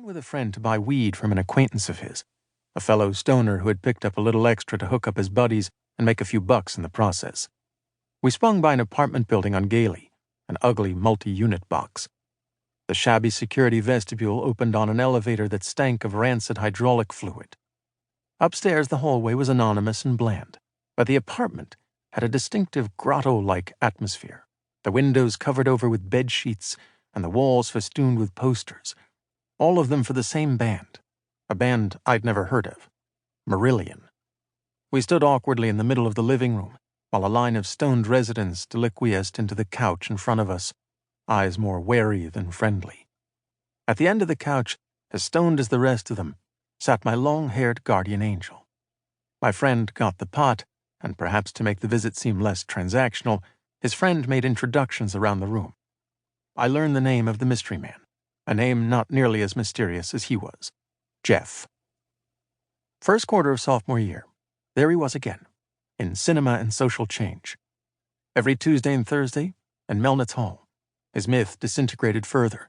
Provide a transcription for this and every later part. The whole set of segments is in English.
went with a friend to buy weed from an acquaintance of his, a fellow stoner who had picked up a little extra to hook up his buddies and make a few bucks in the process. We swung by an apartment building on Gailey, an ugly multi-unit box. The shabby security vestibule opened on an elevator that stank of rancid hydraulic fluid. Upstairs, the hallway was anonymous and bland, but the apartment had a distinctive grotto-like atmosphere, the windows covered over with bed sheets and the walls festooned with posters, all of them for the same band, a band I'd never heard of, Marillion. We stood awkwardly in the middle of the living room, while a line of stoned residents deliquiesced into the couch in front of us, eyes more wary than friendly. At the end of the couch, as stoned as the rest of them, sat my long-haired guardian angel. My friend got the pot, and perhaps to make the visit seem less transactional, his friend made introductions around the room. I learned the name of the mystery man, a name not nearly as mysterious as he was, Jeff. First quarter of sophomore year, there he was again, in Cinema and Social Change. Every Tuesday and Thursday, in Melnitz Hall, his myth disintegrated further,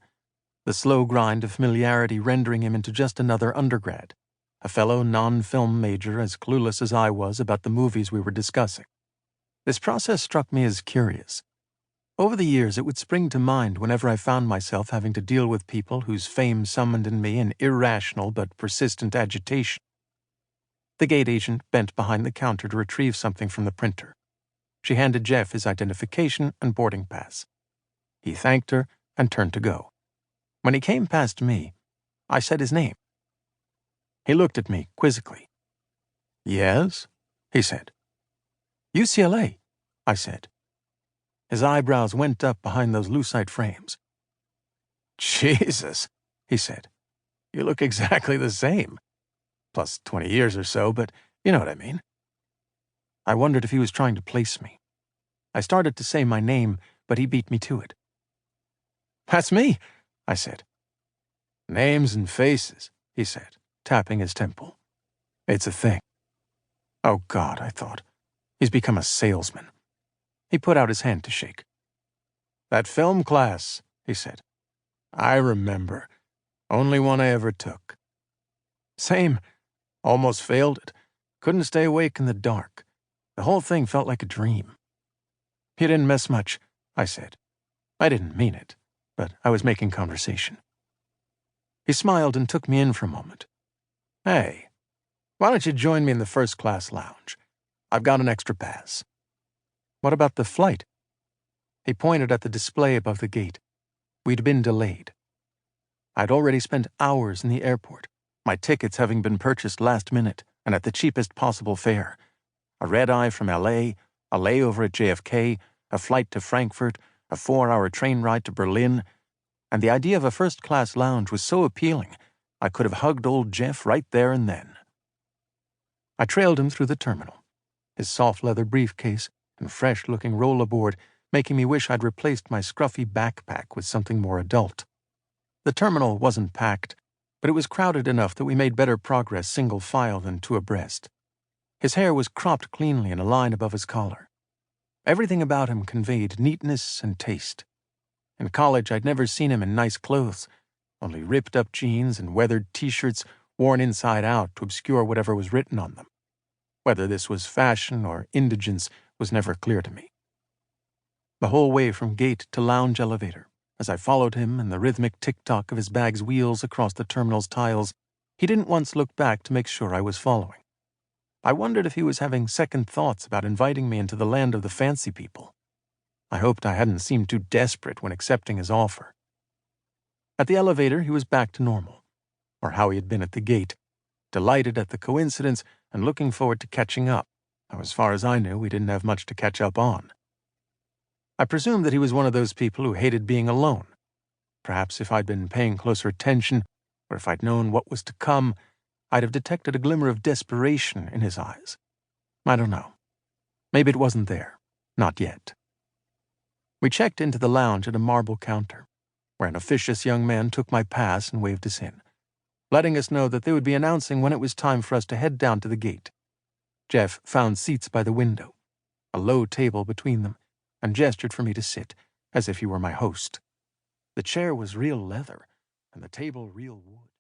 the slow grind of familiarity rendering him into just another undergrad, a fellow non-film major as clueless as I was about the movies we were discussing. This process struck me as curious. Over the years, it would spring to mind whenever I found myself having to deal with people whose fame summoned in me an irrational but persistent agitation. The gate agent bent behind the counter to retrieve something from the printer. She handed Jeff his identification and boarding pass. He thanked her and turned to go. When he came past me, I said his name. He looked at me quizzically. "Yes?" he said. "UCLA," I said. His eyebrows went up behind those lucite frames. "Jesus," he said. "You look exactly the same. Plus 20 years or so, but you know what I mean." I wondered if he was trying to place me. I started to say my name, but he beat me to it. "That's me," I said. "Names and faces," he said, tapping his temple. "It's a thing." Oh God, I thought. He's become a salesman. He put out his hand to shake. "That film class," he said. "I remember. Only one I ever took." "Same. Almost failed it. Couldn't stay awake in the dark. The whole thing felt like a dream." "You didn't miss much," I said. I didn't mean it, but I was making conversation. He smiled and took me in for a moment. "Hey, why don't you join me in the first-class lounge? I've got an extra pass." "What about the flight?" He pointed at the display above the gate. We'd been delayed. I'd already spent hours in the airport, my tickets having been purchased last minute and at the cheapest possible fare. A red-eye from L.A., a layover at JFK, a flight to Frankfurt, a 4-hour train ride to Berlin, and the idea of a first-class lounge was so appealing, I could have hugged old Jeff right there and then. I trailed him through the terminal, his soft leather briefcase and fresh-looking rollerboard making me wish I'd replaced my scruffy backpack with something more adult. The terminal wasn't packed, but it was crowded enough that we made better progress single file than two abreast. His hair was cropped cleanly in a line above his collar. Everything about him conveyed neatness and taste. In college, I'd never seen him in nice clothes, only ripped-up jeans and weathered T-shirts worn inside out to obscure whatever was written on them. Whether this was fashion or indigence was never clear to me. The whole way from gate to lounge elevator, as I followed him and the rhythmic tick-tock of his bag's wheels across the terminal's tiles, he didn't once look back to make sure I was following. I wondered if he was having second thoughts about inviting me into the land of the fancy people. I hoped I hadn't seemed too desperate when accepting his offer. At the elevator, he was back to normal, or how he had been at the gate, delighted at the coincidence and looking forward to catching up, though as far as I knew, we didn't have much to catch up on. I presumed that he was one of those people who hated being alone. Perhaps if I'd been paying closer attention, or if I'd known what was to come, I'd have detected a glimmer of desperation in his eyes. I don't know. Maybe it wasn't there. Not yet. We checked into the lounge at a marble counter, where an officious young man took my pass and waved us in, letting us know that they would be announcing when it was time for us to head down to the gate. Jeff found seats by the window, a low table between them, and gestured for me to sit, as if he were my host. The chair was real leather, and the table real wood.